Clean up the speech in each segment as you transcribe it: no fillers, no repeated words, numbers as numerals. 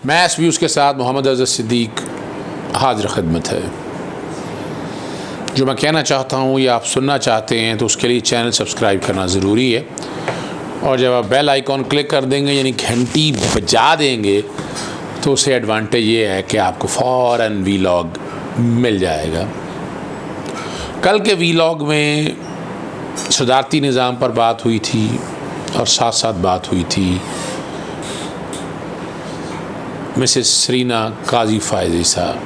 Mess views के साथ मोहम्मद अज़हर सिद्दीक हाजिर खिदमत है। जो मैं कहना चाहता हूँ या आप सुनना चाहते हैं तो उसके लिए चैनल सब्सक्राइब करना ज़रूरी है, और जब आप बेल आइकॉन क्लिक कर देंगे यानी घंटी बजा देंगे तो उससे एडवांटेज ये है कि आपको फ़ौरन वीलॉग मिल जाएगा। कल के वीलॉग में सदारती निज़ाम पर बात हुई थी और साथ साथ बात हुई थी मिसेस सरीना काजी फ़ायज़ी साहब,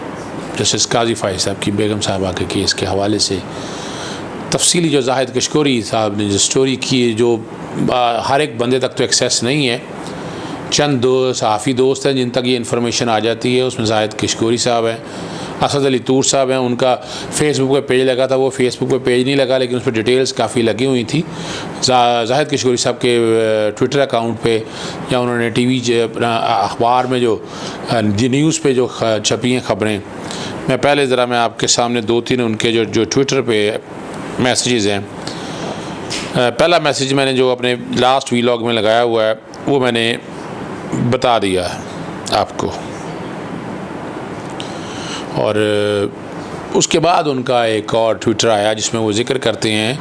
जस्टिस काजी फ़ायज़ी साहब की बेगम साहबा के केस के हवाले से तफसीली जो जाहिद कशकोरी साहब ने जो स्टोरी की, जो हर एक बंदे तक तो एक्सेस नहीं है, चंद दो सहाफ़ी दोस्त हैं जिन तक ये इन्फॉर्मेशन आ जाती है। उसमें जाहिद कशकोरी साहब हैं, असद अली तूर साहब हैं, उनका फेसबुक पे पेज लगा था, वो फेसबुक पे पेज नहीं लगा लेकिन उस पर डिटेल्स काफ़ी लगी हुई थी। जाहिद कशकोरी साहब के ट्विटर अकाउंट पे या उन्होंने टीवी अखबार में जो न्यूज़ पे जो छपी हैं ख़बरें, मैं पहले ज़रा मैं आपके सामने दो तीन उनके जो ट्विटर पे मैसेजेस हैं। पहला मैसेज मैंने जो अपने लास्ट वीलॉग में लगाया हुआ है वो मैंने बता दिया है आपको, और उसके बाद उनका एक और ट्विटर आया जिसमें वो ज़िक्र करते हैं,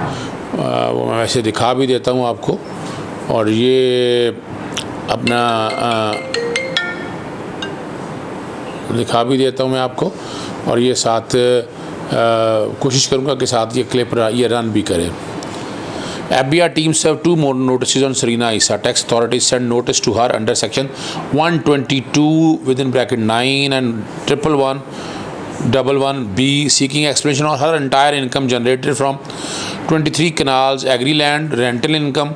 वो मैं वैसे दिखा भी देता हूँ आपको, और ये अपना दिखा भी देता हूँ मैं आपको, और ये साथ कोशिश करूँगा कि साथ ये क्लिप ये रन भी करे। FBI team served 2 more notices on Sarina Issa. Tax authorities sent notice to her under section 122 within bracket 9 and 111B seeking explanation on her entire income generated from 23 canals, agri land, rental income,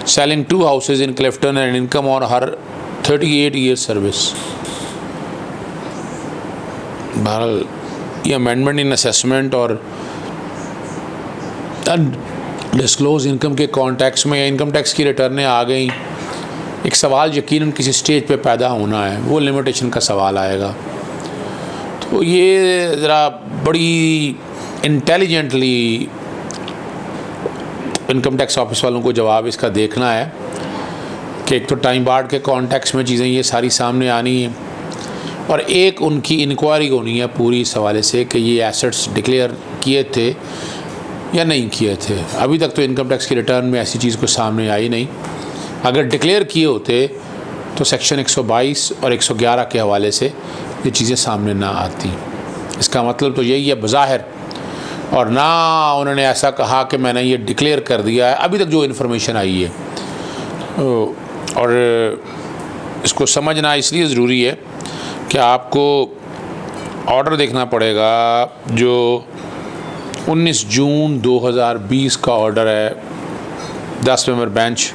selling 2 houses in Clifton, and income on her 38 years service. बहरहाल ये amendment in assessment और disclose income के context में या income tax की रिटर्नें आ गई। एक सवाल यकीनन किसी स्टेज पे पैदा होना है, वो लिमिटेशन का सवाल आएगा। तो ये ज़रा बड़ी इंटेलिजेंटली इनकम टैक्स ऑफिस वालों को जवाब इसका देखना है कि एक तो टाइम बार्ड के कॉन्टेक्स्ट में चीज़ें ये सारी सामने आनी है, और एक उनकी इंक्वायरी होनी है पूरी इस हवाले से कि ये एसेट्स डिक्लेयर किए थे या नहीं किए थे। अभी तक तो इनकम टैक्स की रिटर्न में ऐसी चीज़ कोई सामने आई नहीं। अगर डिक्लेयर किए होते तो सेक्शन 122 और 111 के हवाले से ये चीज़ें सामने ना आती। इसका मतलब तो यही है बज़ाहिर, और ना उन्होंने ऐसा कहा कि मैंने ये डिक्लेयर कर दिया है अभी तक जो इन्फॉर्मेशन आई है। और इसको समझना इसलिए ज़रूरी है कि आपको ऑर्डर देखना पड़ेगा जो 19 जून 2020 का ऑर्डर है 10 member bench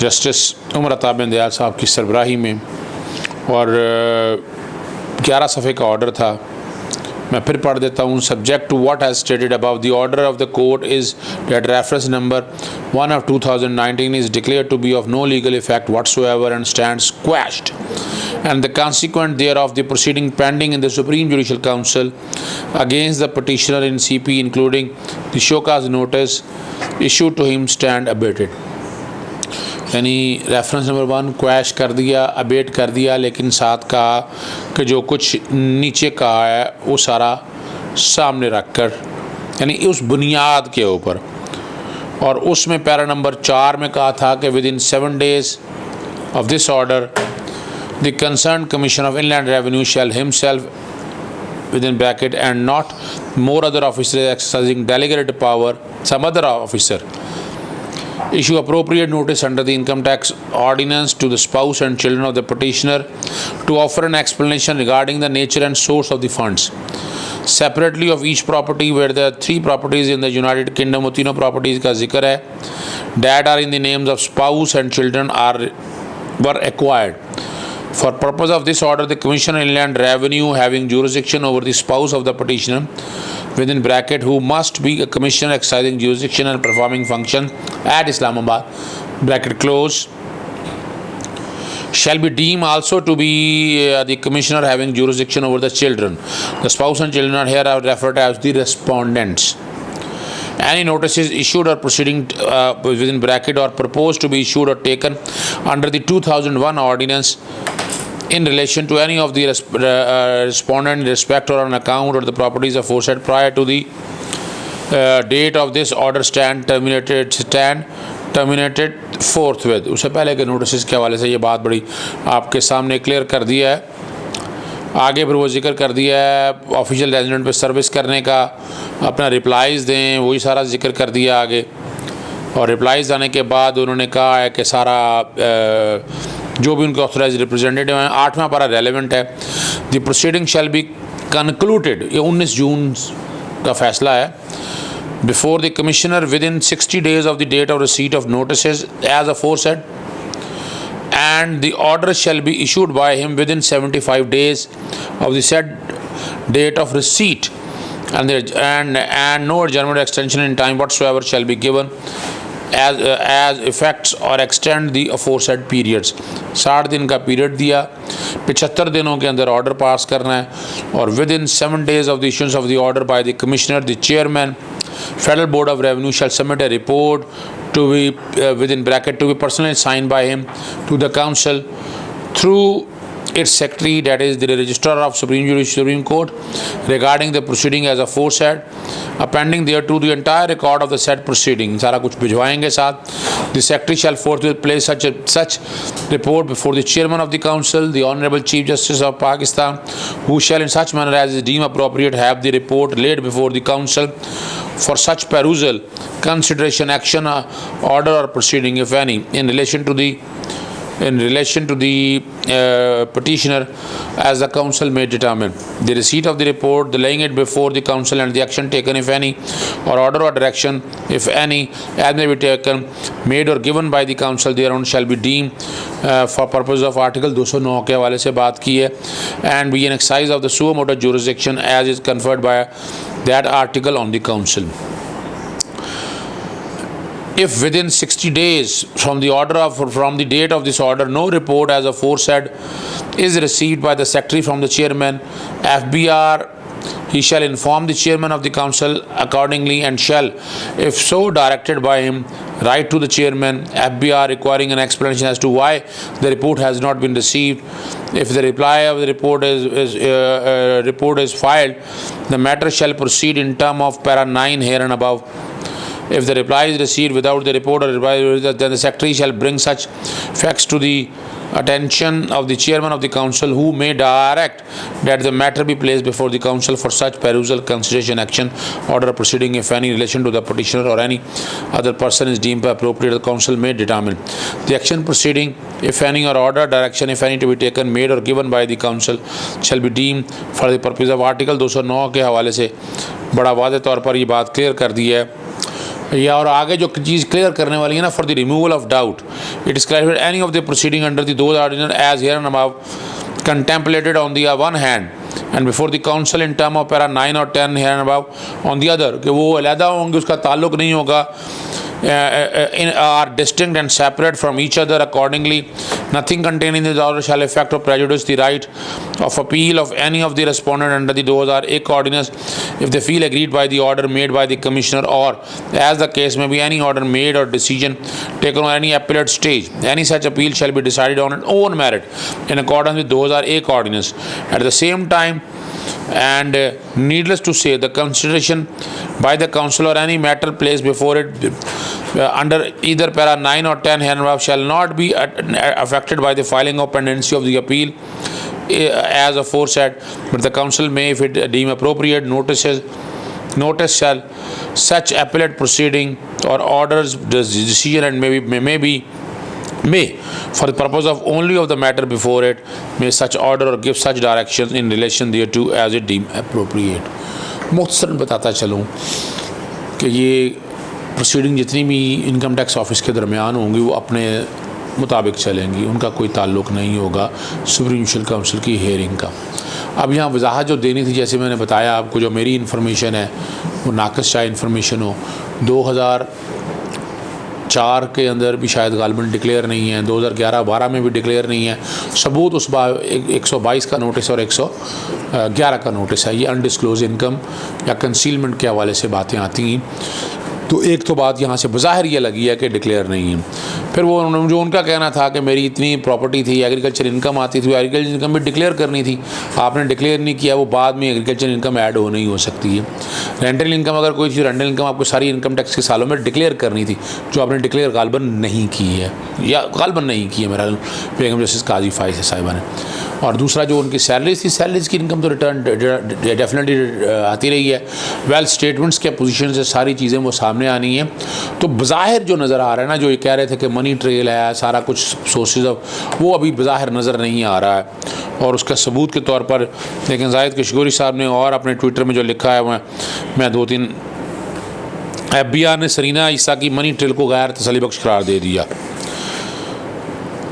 justice Umar Ata बिन दयाल साहब की सरबराही में, और 11 सफ़े का ऑर्डर था। मैं फिर पढ़ देता हूँ। Subject to what has stated above, the order of the court is that reference number 1 of 2019 is declared to be of no legal effect whatsoever and stands quashed, and the consequent thereof the proceeding pending in the Supreme Judicial Council against the petitioner in CP including the show cause notice issued to him stand abated। यानी reference number 1 quash कर दिया, abate कर दिया, लेकिन साथ कहा कि जो कुछ नीचे कहा है वो सारा सामने रख कर, यानी उस बुनियाद के ऊपर। और उसमें पैरा नंबर 4 में कहा था कि with in 7 days of this order the concerned Commissioner of Inland Revenue shall himself within bracket and not more other officers exercising delegated power some other officer issue appropriate notice under the income tax ordinance to the spouse and children of the petitioner to offer an explanation regarding the nature and source of the funds separately of each property where there are 3 properties in the United Kingdom, तीनों properties का जिक्र है, that are in the names of spouse and children were acquired. For purpose of this order, the Commissioner of Inland Revenue having jurisdiction over the spouse of the petitioner within bracket who must be a commissioner exercising jurisdiction and performing function at Islamabad bracket close shall be deemed also to be the commissioner having jurisdiction over the children. The spouse and children are here referred as the respondents. Any notices issued or proceeding within bracket or proposed to be issued or taken under the 2001 ordinance in relation to any of the respondent in respect or on account or the properties aforesaid prior to the date of this order stand terminated forthwith। उससे पहले के notice के हवाले से ये बात बड़ी आपके सामने क्लियर कर दिया है। आगे फिर वो जिक्र कर दिया है ऑफिशियल रेजिडेंट पे सर्विस करने का, अपना रिप्लाइज़ दें, वही सारा जिक्र कर दिया आगे। और रिप्लाइज़ आने के बाद उन्होंने कहा है कि सारा जो भी उनके ऑथराइज रिप्रेजेंटेटिव हैं, 8वां पारा रेलेवेंट है। The proceeding shall be concluded, ये 19 जून का फैसला है। Before the commissioner with in 60 days of the date of receipt of notices as aforesaid, and the order shall be issued by him within 75 days of the said date of receipt, and no adjournment or extension in time whatsoever shall be given as effects or extend the aforesaid periods। 60 दिन का period दिया, 75 दिनों के अंदर order pass करना है। और with in 7 days of the issuance of the order by the commissioner, the chairman Federal Board of Revenue shall submit a report to be within bracket to be personally signed by him to the council through its secretary, that is the registrar of Supreme Court, regarding the proceeding as aforesaid, appending thereto the entire record of the said proceeding। सारा कुछ भिजवाएंगे साथ। The secretary shall forthwith place such report before the chairman of the council, the Honorable Chief Justice of Pakistan, who shall in such manner as is deemed appropriate have the report laid before the council for such perusal, consideration, action, order or proceeding, if any, in relation to the petitioner as the council may determine। The receipt of the report, the laying it before the council, and the action taken, if any, or order or direction, if any, as may be taken, made or given by the council thereon shall be deemed for purpose of Article 209 के हवाले से बात की है, and be an exercise of the suo motu jurisdiction as is conferred by that article on the council। If within 60 days from the date of this order no report as aforesaid is received by the secretary from the chairman, FBR, he shall inform the chairman of the council accordingly, and shall, if so directed by him, write to the chairman, FBR, requiring an explanation as to why the report has not been received. If the reply of the report is filed, the matter shall proceed in term of para 9 here and above. If the reply is received without the report or reply, then the secretary shall bring such facts to the attention of the chairman of the council, who may direct that the matter be placed before the council for such perusal, consideration, action, order or proceeding, if any, in relation to the petitioner or any other person is deemed appropriate, the council may determine the action proceeding, if any, or order, direction, if any, to be taken, made or given by the council shall be deemed for the purpose of Article 209 के हवाले से बड़ा वाज़े तौर पर ये बात clear कर दी है। या और आगे जो चीज़ क्लियर करने वाली है ना, for the removal of doubt, it is clarified any of the proceeding under the those ordinance as here and above contemplated on the one hand and before the council in term of para 9 और 10 here and above on the other, कि वो अलहदा होंगे, उसका ताल्लुक नहीं होगा, are distinct and separate from each other accordingly. Nothing contained in this order shall affect or prejudice the right of appeal of any of the respondent under the 2001 ordinance if they feel aggrieved by the order made by the commissioner, or as the case may be any order made or decision taken on any appellate stage. Any such appeal shall be decided on its own merit in accordance with 2001 ordinance. At the same time, and needless to say, the consideration by the council or any matter placed before it under either para 9 or 10 hereinabove shall not be affected by the filing or pendency of the appeal as aforesaid, but the council may, if it deem appropriate, notice shall such appellate proceeding or orders decision, and may for the purpose of only of the matter before it, may such order or give such directions in relation thereto as it deem appropriate। मुख्तसरन बताता चलूँ कि ये proceeding जितनी भी income tax office के दरमियान होंगी वो अपने मुताबिक चलेंगी, उनका कोई ताल्लुक़ नहीं होगा सुप्रीम जुडिशल काउंसिल की हेयरिंग का। अब यहाँ वजाहत जो देनी थी, जैसे मैंने बताया आपको, जो मेरी इन्फॉर्मेशन है वो नाक़िस शायद इन्फॉर्मेशन हो, 2004 के अंदर भी शायद गालबन डिक्लेयर नहीं है, 2011-12 में भी डिक्लेयर नहीं है। सबूत उस बार 122 का नोटिस और 111 का नोटिस है। ये अनडिस्क्लोज इनकम या कंसीलमेंट के हवाले से बातें आती हैं। तो एक तो बात यहाँ से बज़ाहिर ये लगी है कि डिक्लेयर नहीं है। फिर वो जो उनका कहना था कि मेरी इतनी प्रॉपर्टी थी, एग्रीकल्चर इनकम आती थी, एग्रीकल्चर इनकम भी डिक्लेयर करनी थी, आपने डिक्लेयर नहीं किया, वो बाद में एग्रीकल्चर इनकम ऐड हो नहीं हो सकती है। रेंटल इनकम अगर कोई थी, रेंटल इनकम आपको सारी इनकम टैक्स के सालों में डिक्लेयर करनी थी, जो आपने डिक्लेयर गालबन नहीं की है, या गालबन नहीं की है मेरा बेगम जस्टिस काजी फाइज़ साहिबा ने। और दूसरा जो उनकी सैलरीज थी, सैलरीज की इनकम तो रिटर्न डेफिनेटली आती रही है। वेल्थ स्टेटमेंट्स के पोजीशन से सारी चीज़ें वो सामने आनी है। तो बज़ाहिर जो नज़र आ रहा है ना, जो ये कह रहे थे कि मनी ट्रेल है, सारा कुछ सोर्सेज ऑफ, वो अभी बज़ाहिर नज़र नहीं आ रहा है। और उसका सबूत के तौर पर लेकिन जाहिद किशगोरी साहब ने और अपने ट्विटर में जो लिखा है, मैं 2-3 FBI ने सरीना ईसा की मनी ट्रेल को गैर तसल्ली बख्श करार दे दिया।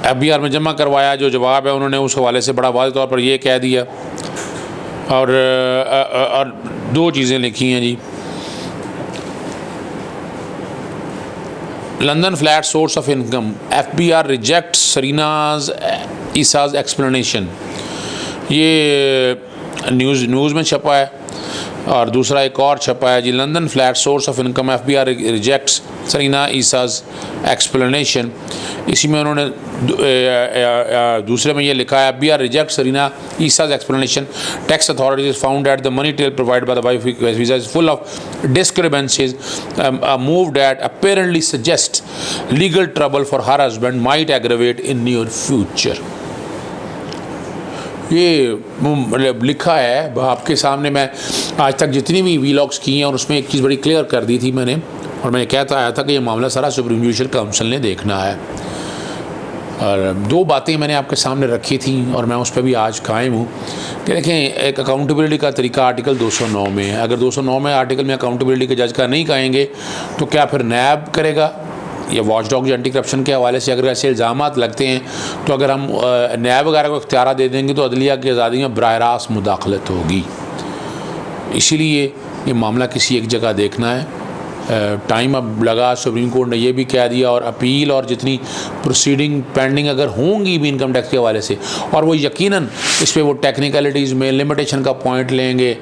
FBI में जमा करवाया जो जवाब है उन्होंने उस हवाले से बड़ा वाज़ेह तौर पर यह कह दिया। और 2 चीज़ें लिखी हैं जी, London flat source of income, FBI reject Sarina's Isa's explanation, ये न्यूज़ में छपा है। और दूसरा एक और छपा है जी, London flat source of income, FBI rejects Sarina Isa's explanation. इसी में उन्होंने दूसरे में ये लिखा है, FBI reject Sarina Isa's explanation, tax authorities found that the money trail provided by the wife वीजा is full of discrepancies, move that apparently suggest legal trouble for her husband might aggravate in near future. ये मतलब लिखा है आपके सामने। मैं आज तक जितनी भी वीलॉग्स की हैं और उसमें एक चीज़ बड़ी क्लियर कर दी थी मैंने, और मैंने कहता आया था कि ये मामला सारा सुप्रीम जुडिशल काउंसिल ने देखना है। और 2 बातें मैंने आपके सामने रखी थी और मैं उस पर भी आज कायम हूँ कि देखें, एक अकाउंटेबिलिटी का तरीका आर्टिकल 209 में है। अगर 209 में आर्टिकल में अकाउंटेबिलिटी के जज का नहीं कहेंगे तो क्या फिर नैब करेगा? या वॉच डॉग एंटी करप्शन के हवाले से अगर ऐसे इल्ज़ामात लगते हैं तो अगर हम नैब वगैरह को इख्तियार दे देंगे तो अदलिया की आज़ादी में बराह रास्त मुदाखलत होगी। इसीलिए ये मामला किसी एक जगह देखना है। टाइम अब लगा, सुप्रीम कोर्ट ने ये भी कह दिया, और अपील और जितनी प्रोसीडिंग पेंडिंग अगर होंगी भी इनकम टैक्स के हवाले से, और वो यकीनन इस पर वो टेक्निकलिटीज़ में लिमिटेशन का पॉइंट लेंगे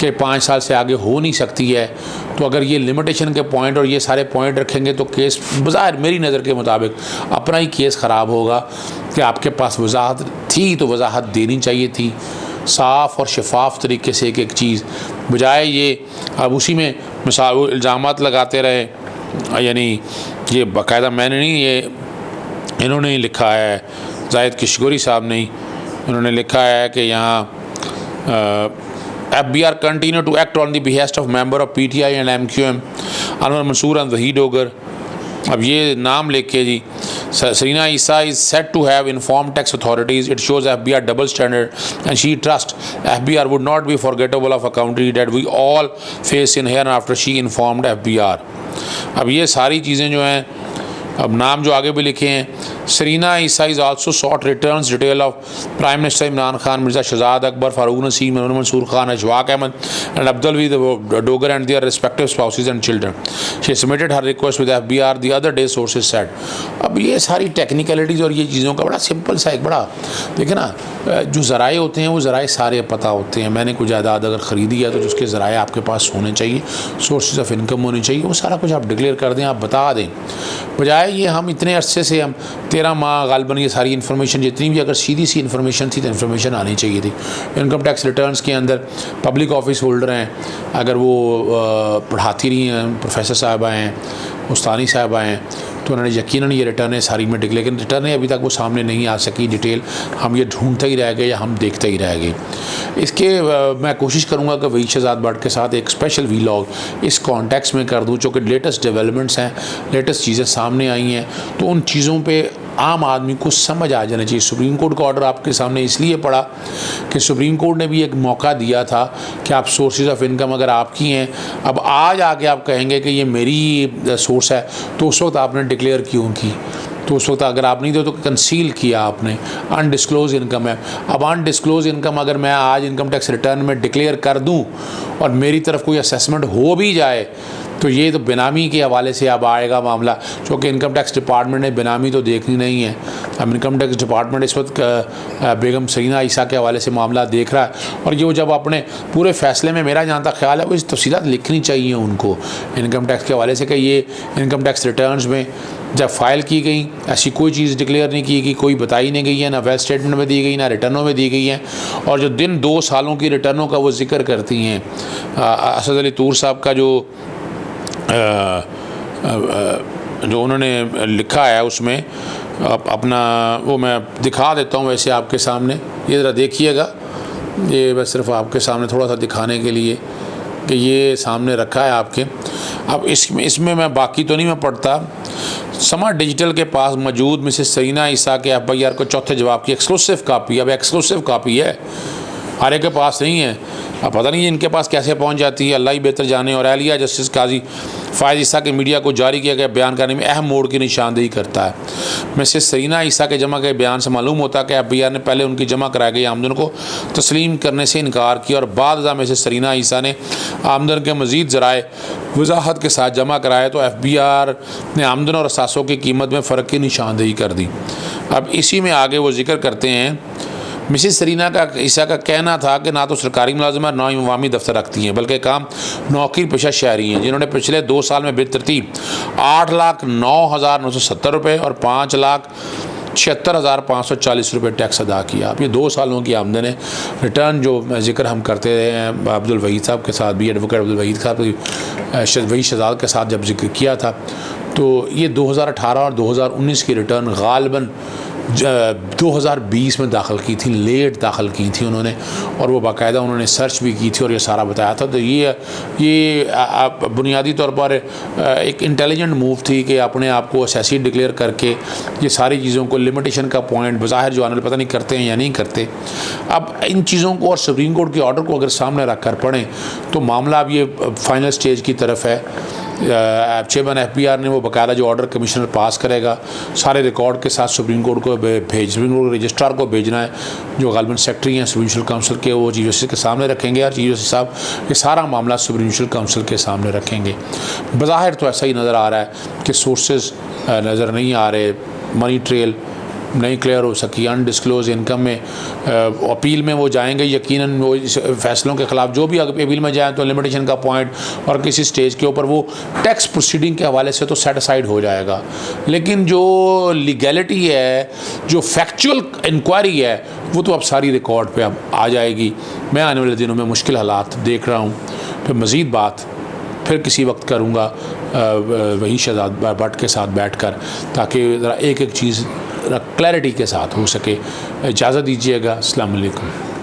कि 5 साल से आगे हो नहीं सकती है, तो अगर ये लिमिटेशन के पॉइंट और ये सारे पॉइंट रखेंगे तो केस बज़ाहिर मेरी नज़र के मुताबिक अपना ही केस ख़राब होगा कि आपके पास वजाहत थी तो वजाहत देनी चाहिए थी, साफ़ और शफाफ तरीके से एक चीज़, बजाय ये अब उसी में मिसाल इल्ज़ामात लगाते रहे। यानी ये बाकायदा मैंने नहीं, ये इन्होंने ही लिखा है, जाहिद किशगोरी साहब ने ही, उन्होंने लिखा है कि यहाँ FBI continue to act on the behest of member of PTI and MQM Anwar Mansoor and Waheed Dogar. अब ये नाम लेके जी, Sarina Issa is said to have informed tax authorities. It shows FBI double standard, and she trusts FBI would not be forgettable of accountability that we all face in here and after she informed FBI. अब ये सारी चीज़ें जो हैं, अब नाम जो आगे भी लिखे हैं, Sarina Isa is also sought returns detail of prime minister Imran Khan, Mirza Shahzad Akbar, Farooq Naseem, Mansoor Khan, Ashfaq Ahmed and Abdul Dogar and their respective spouses and children. She submitted her request with FBI the other day, sources said. अब ये सारी टेक्निकलिटीज़ और ये चीज़ों का बड़ा सिंपल सा एक बड़ा देखे ना, जो ज़राए होते हैं वो ज़राए सारे पता होते हैं। मैंने कोई जायदाद अगर ख़रीदी है तो उसके ज़राए आपके पास होने चाहिए, सोर्सेज ऑफ इनकम होनी चाहिए, वो सारा कुछ आप डिक्लेयर कर दें, आप बता दें। बजाय ये हम इतने अरसे से हम 13 माह गालबन ये सारी इन्फॉर्मेशन जितनी भी अगर सीधी सी इन्फॉर्मेशन थी तो इन्फॉर्मेशन आनी चाहिए थी। इनकम टैक्स रिटर्न्स के अंदर पब्लिक ऑफिस होल्डर हैं, अगर वो पढ़ाती रही हैं, प्रोफेसर साहबा हैं, उस्तानी साहबा हैं, तो उन्होंने यकीनन ये रिटर्न सारी में डिक्लेयर, लेकिन रिटर्न अभी तक वो सामने नहीं आ सकी डिटेल, हम ये ढूंढते ही रह गए या हम देखते ही रह गए। इसके मैं कोशिश करूँगा कि वही शहजाद भट्ट के साथ एक स्पेशल वीलॉग इस कॉन्टेक्स्ट में कर दूँ, चूँकि लेटेस्ट डेवलपमेंट्स हैं, लेटेस्ट चीज़ें सामने आई हैं, तो उन चीज़ों पर आम आदमी को समझ आ जाना चाहिए। सुप्रीम कोर्ट का ऑर्डर आपके सामने इसलिए पड़ा कि सुप्रीम कोर्ट ने भी एक मौका दिया था कि आप सोर्सेज ऑफ इनकम अगर आपकी हैं, अब आज आके आप कहेंगे कि ये मेरी सोर्स है, तो उस वक्त आपने डिक्लेयर क्यों की? तो उस वक्त अगर आप नहीं दो तो कंसील किया आपने, अनडिस्क्लोज इनकम है। अब अनडिस्क्लोज इनकम अगर मैं आज इनकम टैक्स रिटर्न में डिक्लेयर कर दूं और मेरी तरफ कोई असेसमेंट हो भी जाए तो ये तो बेनामी के हवाले से अब आएगा मामला, क्योंकि इनकम टैक्स डिपार्टमेंट ने बेनामी तो देखनी नहीं है। अब इनकम टैक्स डिपार्टमेंट इस वक्त बेगम सरीना ईसा के हवाले से मामला देख रहा है, और ये जब अपने पूरे फैसले में मेरा जहाँ तक ख्याल है वो इस तफसीलात लिखनी चाहिए उनको इनकम टैक्स के हवाले से कि ये इनकम टैक्स रिटर्न्स में जब फाइल की गई ऐसी कोई चीज़ डिक्लेयर नहीं की गई, कोई बताई नहीं गई है, ना वेल्थ स्टेटमेंट में दी गई, ना रिटर्नों में दी गई है। और जो दिन 2 सालों की रिटर्नों का वो जिक्र करती हैं, असद अली तूर साहब का जो उन्होंने लिखा है उसमें अपना, वो मैं दिखा देता हूँ वैसे आपके सामने, ये ज़रा देखिएगा। ये बस सिर्फ आपके सामने थोड़ा सा दिखाने के लिए कि ये सामने रखा है आपके। अब इसमें मैं बाकी तो नहीं मैं पढ़ता। समा डिजिटल के पास मौजूद मिसेस सरीना ईसा के FIR को चौथे जवाब की एक्सक्लूसिव कापी, अब एक्सक्लूसिव कापी है, हर एक के पास नहीं है। अब पता नहीं इनके पास कैसे पहुंच जाती है, अल्लाह ही बेहतर जाने। और एहलिया जस्टिस काजी फ़ायज़ ईसा के मीडिया को जारी किया गया बयान करने में अहम मोड़ की निशानदेही करता है। मिसेस सरीना ईसा के जमा गए बयान से मालूम होता है कि FIR ने पहले उनकी जमा कराई गई आमदन को तस्लीम करने से इनकार किया, और बाद मिसेस सरीना ईसा ने आमदन के मज़ीद ज़राए वजाहत के साथ जमा कराए तो FIR ने आमदन और असासों की कीमत में फ़र्क की निशानदेही कर दी। अब इसी में आगे वो जिक्र करते हैं, मिसेस सरीना का ईसा का कहना था कि ना तो सरकारी मुलाजमा ना ही अवामी दफ्तर रखती हैं, बल्कि काम नौकरी पेशा शहरी हैं, जिन्होंने पिछले 2 साल में बेतरतीब 8,09,970 रुपये और 5,76,540 रुपये टैक्स अदा किया। अब ये 2 सालों की आमदन है। रिटर्न जो जिक्र हम करते हैं अब्दुल वहीद साहब के साथ भी, एडवोकेट अब्दुल वहीद साहब वही शहजाद के साथ जब जिक्र किया था, तो ये 2018 और 2019 की रिटर्न गालिबन 2020 में दाखिल की थी, लेट दाखिल की थी उन्होंने, और वो बाकायदा उन्होंने सर्च भी की थी और ये सारा बताया था। तो ये बुनियादी तौर पर एक इंटेलिजेंट मूव थी कि अपने आप को असेसी डिक्लेयर करके ये सारी चीज़ों को, लिमिटेशन का पॉइंट बज़ाहिर जो आने पता नहीं करते हैं या नहीं करते। अब इन चीज़ों को और सुप्रीम कोर्ट के ऑर्डर को अगर सामने रख कर पढ़ें तो मामला अब ये फाइनल स्टेज की तरफ है। चेयरमैन FBR ने वो बाकायदा जो ऑर्डर कमिश्नर पास करेगा सारे रिकॉर्ड के साथ सुप्रीम कोर्ट को सुप्रीम कोर्ट के रजिस्ट्रार को भेजना है, जो गालिबन सेक्रेटरी हैं सुप्रीम जुडिशल काउंसिल के, वो चीफ जस्टिस के सामने रखेंगे और चीफ जस्टिस साहब ये सारा मामला सुप्रीम जुडिशल काउंसिल के सामने रखेंगे। बज़ाहिर तो ऐसा ही नज़र आ रहा है कि सोर्सेज नज़र नहीं आ रहे, मनी ट्रेल नहीं क्लियर हो सकी, अनडिस्क्लोज इनकम में अपील में वो जाएंगे यकीनन, वो फैसलों के ख़िलाफ़ जो भी अपील में जाएँ तो लिमिटेशन का पॉइंट और किसी स्टेज के ऊपर वो टैक्स प्रोसीडिंग के हवाले से तो सेट असाइड हो जाएगा, लेकिन जो लीगैलिटी है, जो फैक्चुअल इंक्वायरी है, वो तो अब सारी रिकॉर्ड पे अब आ जाएगी। मैं आने वाले दिनों में मुश्किल हालात देख रहा हूँ, फिर मज़ीद बात फिर किसी वक्त करूँगा वही शहजाद भट्ट के साथ बैठकर, ताकि ज़रा एक एक चीज़ क्लैरिटी के साथ हो सके। इजाज़त दीजिएगा। अस्सलाम वालेकुम।